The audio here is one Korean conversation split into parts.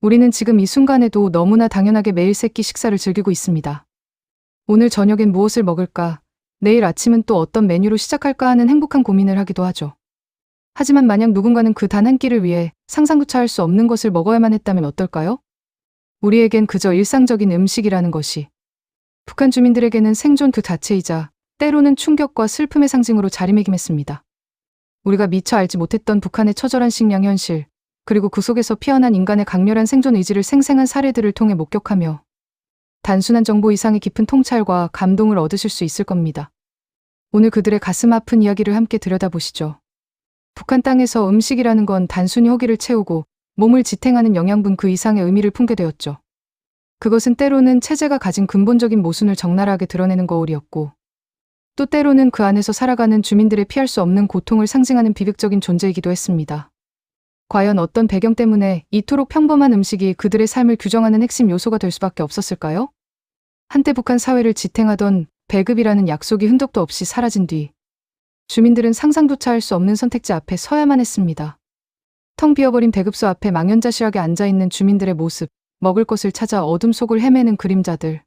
우리는 지금 이 순간에도 너무나 당연하게 매일 세 끼 식사를 즐기고 있습니다. 오늘 저녁엔 무엇을 먹을까? 내일 아침은 또 어떤 메뉴로 시작할까 하는 행복한 고민을 하기도 하죠. 하지만 만약 누군가는 그 단 한 끼를 위해 상상조차 할 수 없는 것을 먹어야만 했다면 어떨까요? 우리에겐 그저 일상적인 음식이라는 것이 북한 주민들에게는 생존 그 자체이자 때로는 충격과 슬픔의 상징으로 자리매김했습니다. 우리가 미처 알지 못했던 북한의 처절한 식량 현실, 그리고 그 속에서 피어난 인간의 강렬한 생존 의지를 생생한 사례들을 통해 목격하며 단순한 정보 이상의 깊은 통찰과 감동을 얻으실 수 있을 겁니다. 오늘 그들의 가슴 아픈 이야기를 함께 들여다보시죠. 북한 땅에서 음식이라는 건 단순히 허기를 채우고 몸을 지탱하는 영양분 그 이상의 의미를 품게 되었죠. 그것은 때로는 체제가 가진 근본적인 모순을 적나라하게 드러내는 거울이었고, 또 때로는 그 안에서 살아가는 주민들의 피할 수 없는 고통을 상징하는 비극적인 존재이기도 했습니다. 과연 어떤 배경 때문에 이토록 평범한 음식이 그들의 삶을 규정하는 핵심 요소가 될 수밖에 없었을까요? 한때 북한 사회를 지탱하던 배급이라는 약속이 흔적도 없이 사라진 뒤 주민들은 상상조차 할 수 없는 선택지 앞에 서야만 했습니다. 텅 비어버린 배급소 앞에 망연자실하게 앉아있는 주민들의 모습, 먹을 것을 찾아 어둠 속을 헤매는 그림자들,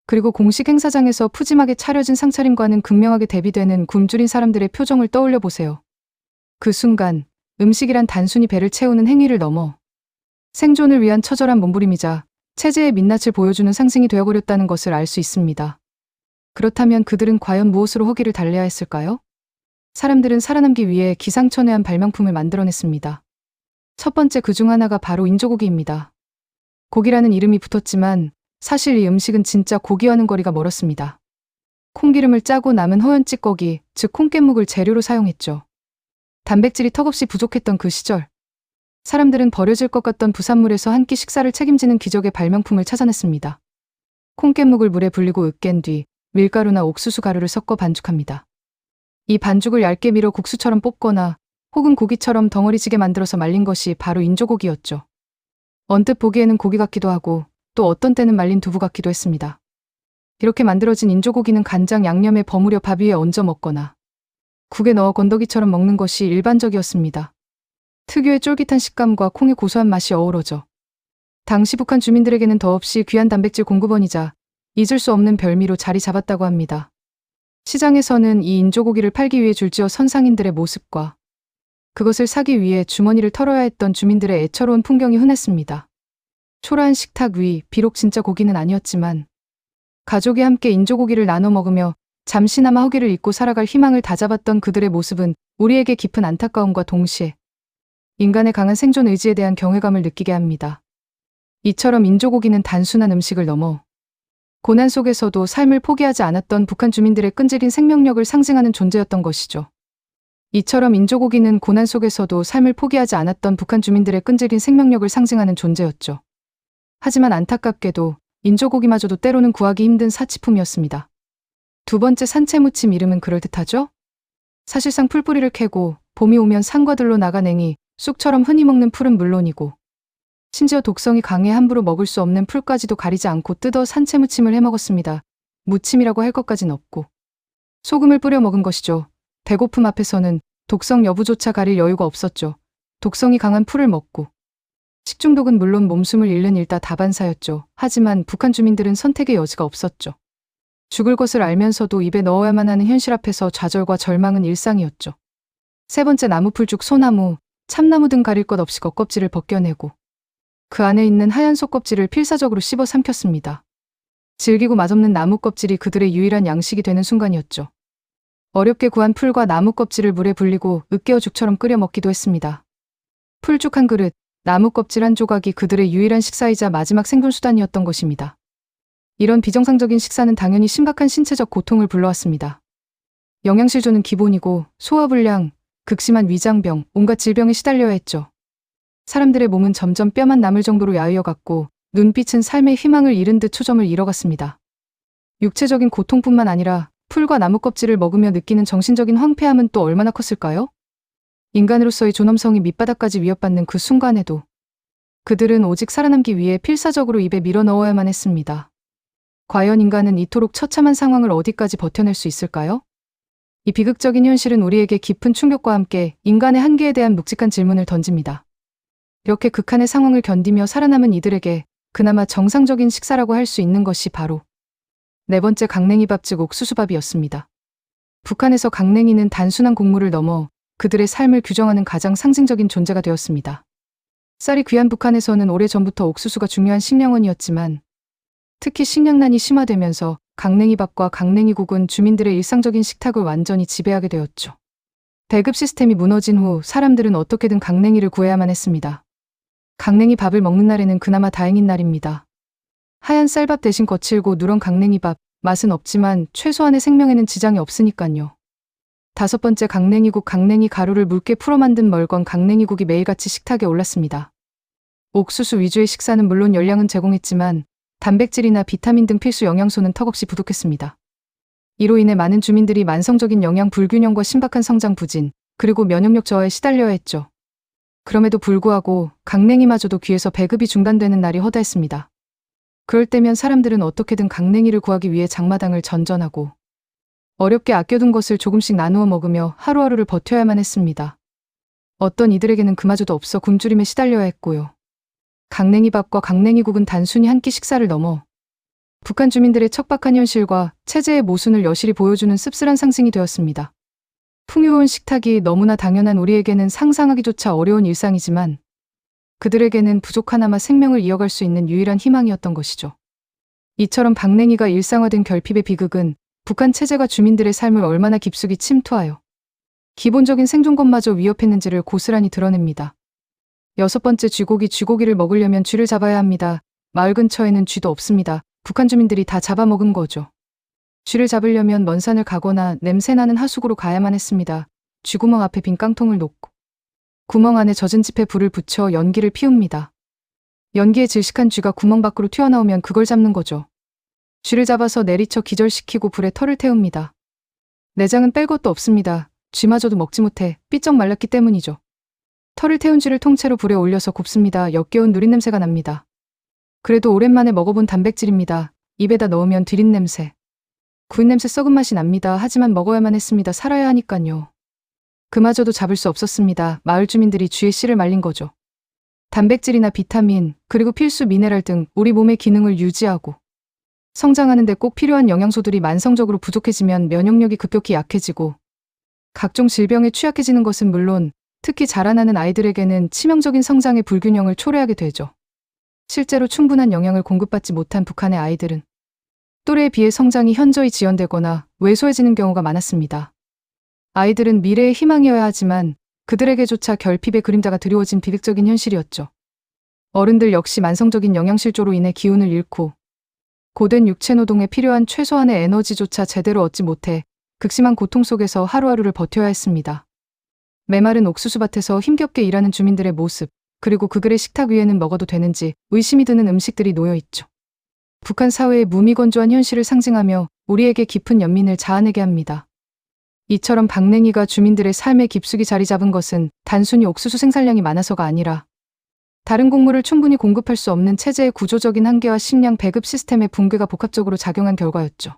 그리고 공식 행사장에서 푸짐하게 차려진 상차림과는 극명하게 대비되는 굶주린 사람들의 표정을 떠올려 보세요. 그 순간 음식이란 단순히 배를 채우는 행위를 넘어 생존을 위한 처절한 몸부림이자 체제의 민낯을 보여주는 상징이 되어버렸다는 것을 알 수 있습니다. 그렇다면 그들은 과연 무엇으로 허기를 달래야 했을까요? 사람들은 살아남기 위해 기상천외한 발명품을 만들어냈습니다. 첫 번째 그 중 하나가 바로 인조고기입니다. 고기라는 이름이 붙었지만 사실 이 음식은 진짜 고기와는 거리가 멀었습니다. 콩기름을 짜고 남은 허연 찌꺼기, 즉 콩깻묵을 재료로 사용했죠. 단백질이 턱없이 부족했던 그 시절, 사람들은 버려질 것 같던 부산물에서 한 끼 식사를 책임지는 기적의 발명품을 찾아냈습니다. 콩깻묵을 물에 불리고 으깬 뒤 밀가루나 옥수수 가루를 섞어 반죽합니다. 이 반죽을 얇게 밀어 국수처럼 뽑거나 혹은 고기처럼 덩어리지게 만들어서 말린 것이 바로 인조고기였죠. 언뜻 보기에는 고기 같기도 하고 또 어떤 때는 말린 두부 같기도 했습니다. 이렇게 만들어진 인조고기는 간장 양념에 버무려 밥 위에 얹어 먹거나 국에 넣어 건더기처럼 먹는 것이 일반적이었습니다. 특유의 쫄깃한 식감과 콩의 고소한 맛이 어우러져 당시 북한 주민들에게는 더없이 귀한 단백질 공급원이자 잊을 수 없는 별미로 자리 잡았다고 합니다. 시장에서는 이 인조고기를 팔기 위해 줄지어 선 상인들의 모습과 그것을 사기 위해 주머니를 털어야 했던 주민들의 애처로운 풍경이 흔했습니다. 초라한 식탁 위, 비록 진짜 고기는 아니었지만 가족이 함께 인조고기를 나눠 먹으며 잠시나마 허기를 잊고 살아갈 희망을 다잡았던 그들의 모습은 우리에게 깊은 안타까움과 동시에 인간의 강한 생존 의지에 대한 경외감을 느끼게 합니다. 이처럼 인조고기는 단순한 음식을 넘어 고난 속에서도 삶을 포기하지 않았던 북한 주민들의 끈질긴 생명력을 상징하는 존재였던 것이죠. 이처럼 인조고기는 고난 속에서도 삶을 포기하지 않았던 북한 주민들의 끈질긴 생명력을 상징하는 존재였죠. 하지만 안타깝게도 인조고기마저도 때로는 구하기 힘든 사치품이었습니다. 두 번째 산채무침 이름은 그럴듯하죠? 사실상 풀뿌리를 캐고 봄이 오면 산과들로 나가 냉이, 쑥처럼 흔히 먹는 풀은 물론이고 심지어 독성이 강해 함부로 먹을 수 없는 풀까지도 가리지 않고 뜯어 산채무침을 해먹었습니다. 무침이라고 할 것까진 없고 소금을 뿌려 먹은 것이죠. 배고픔 앞에서는 독성 여부조차 가릴 여유가 없었죠. 독성이 강한 풀을 먹고 식중독은 물론 몸숨을 잃는 일다 다반사였죠. 하지만 북한 주민들은 선택의 여지가 없었죠. 죽을 것을 알면서도 입에 넣어야만 하는 현실 앞에서 좌절과 절망은 일상이었죠. 세 번째 나무풀죽 소나무, 참나무 등 가릴 것 없이 겉껍질을 벗겨내고 그 안에 있는 하얀 속껍질을 필사적으로 씹어 삼켰습니다. 질기고 맛없는 나무 껍질이 그들의 유일한 양식이 되는 순간이었죠. 어렵게 구한 풀과 나무 껍질을 물에 불리고 으깨어 죽처럼 끓여 먹기도 했습니다. 풀죽 한 그릇, 나무 껍질 한 조각이 그들의 유일한 식사이자 마지막 생존 수단이었던 것입니다. 이런 비정상적인 식사는 당연히 심각한 신체적 고통을 불러왔습니다. 영양실조는 기본이고 소화불량, 극심한 위장병, 온갖 질병에 시달려야 했죠. 사람들의 몸은 점점 뼈만 남을 정도로 야위어갔고 눈빛은 삶의 희망을 잃은 듯 초점을 잃어갔습니다. 육체적인 고통뿐만 아니라 풀과 나무 껍질을 먹으며 느끼는 정신적인 황폐함은 또 얼마나 컸을까요? 인간으로서의 존엄성이 밑바닥까지 위협받는 그 순간에도 그들은 오직 살아남기 위해 필사적으로 입에 밀어 넣어야만 했습니다. 과연 인간은 이토록 처참한 상황을 어디까지 버텨낼 수 있을까요? 이 비극적인 현실은 우리에게 깊은 충격과 함께 인간의 한계에 대한 묵직한 질문을 던집니다. 이렇게 극한의 상황을 견디며 살아남은 이들에게 그나마 정상적인 식사라고 할 수 있는 것이 바로 네 번째 강냉이밥 즉 옥수수밥이었습니다. 북한에서 강냉이는 단순한 곡물을 넘어 그들의 삶을 규정하는 가장 상징적인 존재가 되었습니다. 쌀이 귀한 북한에서는 오래전부터 옥수수가 중요한 식량원이었지만 특히 식량난이 심화되면서 강냉이밥과 강냉이국은 주민들의 일상적인 식탁을 완전히 지배하게 되었죠. 배급 시스템이 무너진 후 사람들은 어떻게든 강냉이를 구해야만 했습니다. 강냉이 밥을 먹는 날에는 그나마 다행인 날입니다. 하얀 쌀밥 대신 거칠고 누런 강냉이밥, 맛은 없지만 최소한의 생명에는 지장이 없으니깐요. 다섯 번째 강냉이국 강냉이 가루를 묽게 풀어 만든 멀건 강냉이국이 매일같이 식탁에 올랐습니다. 옥수수 위주의 식사는 물론 열량은 제공했지만 단백질이나 비타민 등 필수 영양소는 턱없이 부족했습니다. 이로 인해 많은 주민들이 만성적인 영양 불균형과 심박한 성장 부진, 그리고 면역력 저하에 시달려야 했죠. 그럼에도 불구하고 강냉이마저도 귀에서 배급이 중단되는 날이 허다했습니다. 그럴 때면 사람들은 어떻게든 강냉이를 구하기 위해 장마당을 전전하고 어렵게 아껴둔 것을 조금씩 나누어 먹으며 하루하루를 버텨야만 했습니다. 어떤 이들에게는 그마저도 없어 굶주림에 시달려야 했고요. 강냉이밥과 강냉이국은 단순히 한 끼 식사를 넘어 북한 주민들의 척박한 현실과 체제의 모순을 여실히 보여주는 씁쓸한 상징이 되었습니다. 풍요로운 식탁이 너무나 당연한 우리에게는 상상하기조차 어려운 일상이지만 그들에게는 부족 하나마 생명을 이어갈 수 있는 유일한 희망이었던 것이죠. 이처럼 박냉이가 일상화된 결핍의 비극은 북한 체제가 주민들의 삶을 얼마나 깊숙이 침투하여 기본적인 생존권마저 위협했는지를 고스란히 드러냅니다. 여섯 번째 쥐고기를 먹으려면 쥐를 잡아야 합니다. 마을 근처에는 쥐도 없습니다. 북한 주민들이 다 잡아먹은 거죠. 쥐를 잡으려면 먼 산을 가거나 냄새나는 하수구로 가야만 했습니다. 쥐구멍 앞에 빈 깡통을 놓고 구멍 안에 젖은 짚에 불을 붙여 연기를 피웁니다. 연기에 질식한 쥐가 구멍 밖으로 튀어나오면 그걸 잡는 거죠. 쥐를 잡아서 내리쳐 기절시키고 불에 털을 태웁니다. 내장은 뺄 것도 없습니다. 쥐마저도 먹지 못해 삐쩍 말랐기 때문이죠. 털을 태운 쥐를 통째로 불에 올려서 굽습니다. 역겨운 누린냄새가 납니다. 그래도 오랜만에 먹어본 단백질입니다. 입에다 넣으면 디린냄새. 구운 냄새 썩은 맛이 납니다. 하지만 먹어야만 했습니다. 살아야 하니깐요. 그마저도 잡을 수 없었습니다. 마을 주민들이 쥐의 씨를 말린 거죠. 단백질이나 비타민, 그리고 필수 미네랄 등 우리 몸의 기능을 유지하고 성장하는 데 꼭 필요한 영양소들이 만성적으로 부족해지면 면역력이 급격히 약해지고 각종 질병에 취약해지는 것은 물론 특히 자라나는 아이들에게는 치명적인 성장의 불균형을 초래하게 되죠. 실제로 충분한 영양을 공급받지 못한 북한의 아이들은 또래에 비해 성장이 현저히 지연되거나 왜소해지는 경우가 많았습니다. 아이들은 미래의 희망이어야 하지만 그들에게조차 결핍의 그림자가 드리워진 비극적인 현실이었죠. 어른들 역시 만성적인 영양실조로 인해 기운을 잃고 고된 육체노동에 필요한 최소한의 에너지조차 제대로 얻지 못해 극심한 고통 속에서 하루하루를 버텨야 했습니다. 메마른 옥수수밭에서 힘겹게 일하는 주민들의 모습, 그리고 그들의 식탁 위에는 먹어도 되는지 의심이 드는 음식들이 놓여있죠. 북한 사회의 무미건조한 현실을 상징하며 우리에게 깊은 연민을 자아내게 합니다. 이처럼 박냉이가 주민들의 삶에 깊숙이 자리 잡은 것은 단순히 옥수수 생산량이 많아서가 아니라 다른 곡물을 충분히 공급할 수 없는 체제의 구조적인 한계와 식량 배급 시스템의 붕괴가 복합적으로 작용한 결과였죠.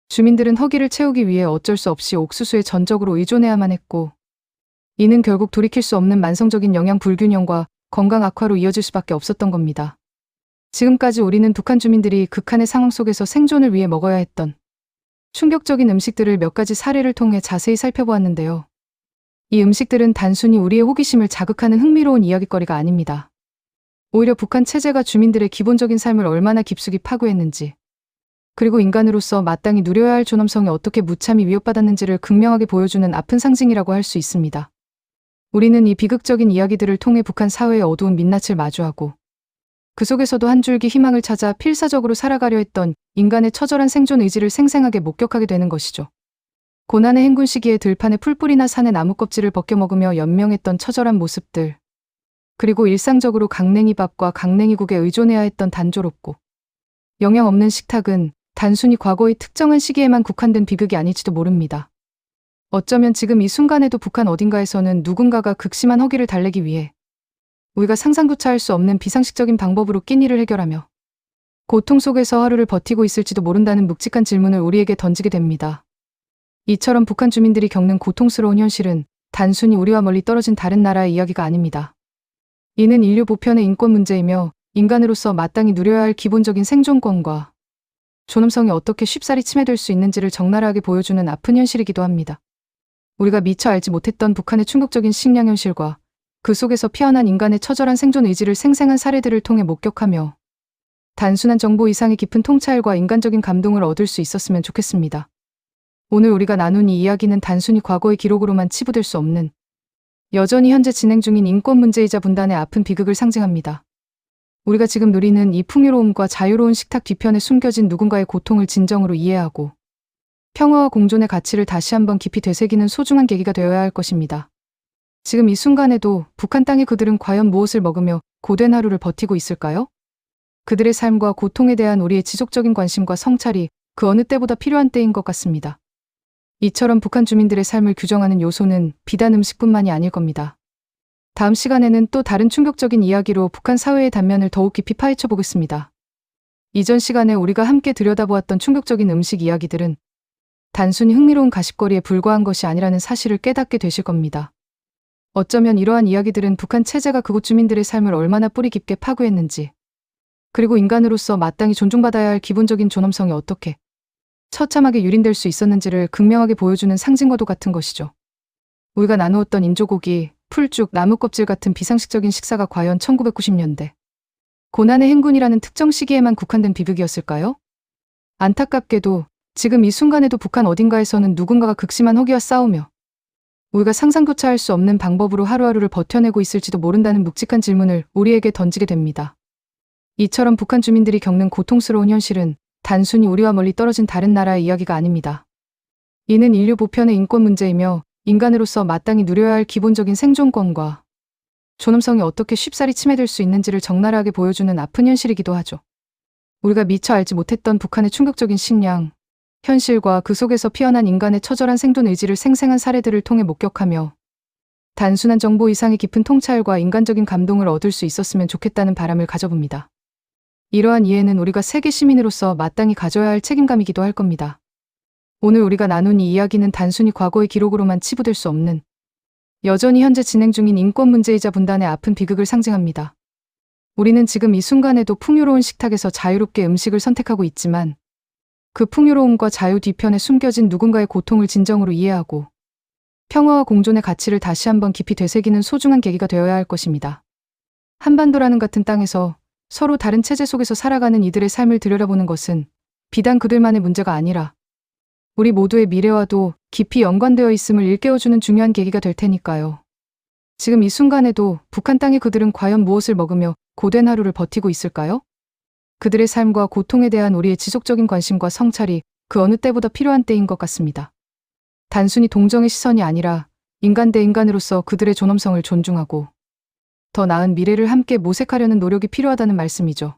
주민들은 허기를 채우기 위해 어쩔 수 없이 옥수수에 전적으로 의존해야만 했고 이는 결국 돌이킬 수 없는 만성적인 영양 불균형과 건강 악화로 이어질 수밖에 없었던 겁니다. 지금까지 우리는 북한 주민들이 극한의 상황 속에서 생존을 위해 먹어야 했던 충격적인 음식들을 몇 가지 사례를 통해 자세히 살펴보았는데요. 이 음식들은 단순히 우리의 호기심을 자극하는 흥미로운 이야깃거리가 아닙니다. 오히려 북한 체제가 주민들의 기본적인 삶을 얼마나 깊숙이 파괴했는지, 그리고 인간으로서 마땅히 누려야 할 존엄성이 어떻게 무참히 위협받았는지를 극명하게 보여주는 아픈 상징이라고 할 수 있습니다. 우리는 이 비극적인 이야기들을 통해 북한 사회의 어두운 민낯을 마주하고 그 속에서도 한 줄기 희망을 찾아 필사적으로 살아가려 했던 인간의 처절한 생존 의지를 생생하게 목격하게 되는 것이죠. 고난의 행군 시기에 들판에 풀뿌리나 산의 나무 껍질을 벗겨 먹으며 연명했던 처절한 모습들, 그리고 일상적으로 강냉이밥과 강냉이국에 의존해야 했던 단조롭고 영양 없는 식탁은 단순히 과거의 특정한 시기에만 국한된 비극이 아닐지도 모릅니다. 어쩌면 지금 이 순간에도 북한 어딘가에서는 누군가가 극심한 허기를 달래기 위해 우리가 상상조차 할 수 없는 비상식적인 방법으로 끼니를 해결하며 고통 속에서 하루를 버티고 있을지도 모른다는 묵직한 질문을 우리에게 던지게 됩니다. 이처럼 북한 주민들이 겪는 고통스러운 현실은 단순히 우리와 멀리 떨어진 다른 나라의 이야기가 아닙니다. 이는 인류 보편의 인권 문제이며 인간으로서 마땅히 누려야 할 기본적인 생존권과 존엄성이 어떻게 쉽사리 침해될 수 있는지를 적나라하게 보여주는 아픈 현실이기도 합니다. 우리가 미처 알지 못했던 북한의 충격적인 식량 현실과 그 속에서 피어난 인간의 처절한 생존 의지를 생생한 사례들을 통해 목격하며 단순한 정보 이상의 깊은 통찰과 인간적인 감동을 얻을 수 있었으면 좋겠습니다. 오늘 우리가 나눈 이 이야기는 단순히 과거의 기록으로만 치부될 수 없는 여전히 현재 진행 중인 인권 문제이자 분단의 아픈 비극을 상징합니다. 우리가 지금 누리는 이 풍요로움과 자유로운 식탁 뒤편에 숨겨진 누군가의 고통을 진정으로 이해하고 평화와 공존의 가치를 다시 한번 깊이 되새기는 소중한 계기가 되어야 할 것입니다. 지금 이 순간에도 북한 땅의 그들은 과연 무엇을 먹으며 고된 하루를 버티고 있을까요? 그들의 삶과 고통에 대한 우리의 지속적인 관심과 성찰이 그 어느 때보다 필요한 때인 것 같습니다. 이처럼 북한 주민들의 삶을 규정하는 요소는 비단 음식뿐만이 아닐 겁니다. 다음 시간에는 또 다른 충격적인 이야기로 북한 사회의 단면을 더욱 깊이 파헤쳐 보겠습니다. 이전 시간에 우리가 함께 들여다보았던 충격적인 음식 이야기들은 단순히 흥미로운 가십거리에 불과한 것이 아니라는 사실을 깨닫게 되실 겁니다. 어쩌면 이러한 이야기들은 북한 체제가 그곳 주민들의 삶을 얼마나 뿌리 깊게 파괴했는지, 그리고 인간으로서 마땅히 존중받아야 할 기본적인 존엄성이 어떻게 처참하게 유린될 수 있었는지를 극명하게 보여주는 상징과도 같은 것이죠. 우리가 나누었던 인조고기, 풀죽, 나무껍질 같은 비상식적인 식사가 과연 1990년대 고난의 행군이라는 특정 시기에만 국한된 비극이었을까요? 안타깝게도 지금 이 순간에도 북한 어딘가에서는 누군가가 극심한 허기와 싸우며 우리가 상상조차 할 수 없는 방법으로 하루하루를 버텨내고 있을지도 모른다는 묵직한 질문을 우리에게 던지게 됩니다. 이처럼 북한 주민들이 겪는 고통스러운 현실은 단순히 우리와 멀리 떨어진 다른 나라의 이야기가 아닙니다. 이는 인류 보편의 인권 문제이며 인간으로서 마땅히 누려야 할 기본적인 생존권과 존엄성이 어떻게 쉽사리 침해될 수 있는지를 적나라하게 보여주는 아픈 현실이기도 하죠. 우리가 미처 알지 못했던 북한의 충격적인 식량 현실과 그 속에서 피어난 인간의 처절한 생존 의지를 생생한 사례들을 통해 목격하며 단순한 정보 이상의 깊은 통찰과 인간적인 감동을 얻을 수 있었으면 좋겠다는 바람을 가져봅니다. 이러한 이해는 우리가 세계 시민으로서 마땅히 가져야 할 책임감이기도 할 겁니다. 오늘 우리가 나눈 이 이야기는 단순히 과거의 기록으로만 치부될 수 없는 여전히 현재 진행 중인 인권 문제이자 분단의 아픈 비극을 상징합니다. 우리는 지금 이 순간에도 풍요로운 식탁에서 자유롭게 음식을 선택하고 있지만 그 풍요로움과 자유 뒤편에 숨겨진 누군가의 고통을 진정으로 이해하고 평화와 공존의 가치를 다시 한번 깊이 되새기는 소중한 계기가 되어야 할 것입니다. 한반도라는 같은 땅에서 서로 다른 체제 속에서 살아가는 이들의 삶을 들여다보는 것은 비단 그들만의 문제가 아니라 우리 모두의 미래와도 깊이 연관되어 있음을 일깨워주는 중요한 계기가 될 테니까요. 지금 이 순간에도 북한 땅의 그들은 과연 무엇을 먹으며 고된 하루를 버티고 있을까요? 그들의 삶과 고통에 대한 우리의 지속적인 관심과 성찰이 그 어느 때보다 필요한 때인 것 같습니다. 단순히 동정의 시선이 아니라 인간 대 인간으로서 그들의 존엄성을 존중하고 더 나은 미래를 함께 모색하려는 노력이 필요하다는 말씀이죠.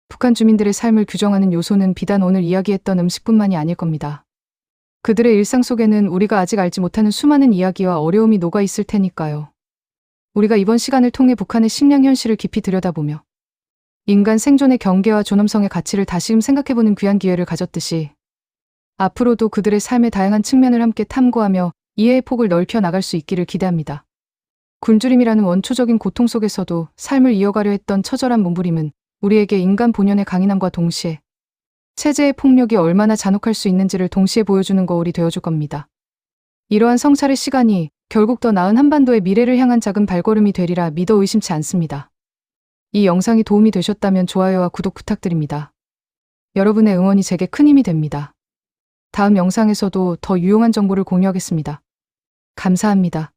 북한 주민들의 삶을 규정하는 요소는 비단 오늘 이야기했던 음식뿐만이 아닐 겁니다. 그들의 일상 속에는 우리가 아직 알지 못하는 수많은 이야기와 어려움이 녹아 있을 테니까요. 우리가 이번 시간을 통해 북한의 식량 현실을 깊이 들여다보며 인간 생존의 경계와 존엄성의 가치를 다시금 생각해보는 귀한 기회를 가졌듯이 앞으로도 그들의 삶의 다양한 측면을 함께 탐구하며 이해의 폭을 넓혀 나갈 수 있기를 기대합니다. 굶주림이라는 원초적인 고통 속에서도 삶을 이어가려 했던 처절한 몸부림은 우리에게 인간 본연의 강인함과 동시에 체제의 폭력이 얼마나 잔혹할 수 있는지를 동시에 보여주는 거울이 되어줄 겁니다. 이러한 성찰의 시간이 결국 더 나은 한반도의 미래를 향한 작은 발걸음이 되리라 믿어 의심치 않습니다. 이 영상이 도움이 되셨다면 좋아요와 구독 부탁드립니다. 여러분의 응원이 제게 큰 힘이 됩니다. 다음 영상에서도 더 유용한 정보를 공유하겠습니다. 감사합니다.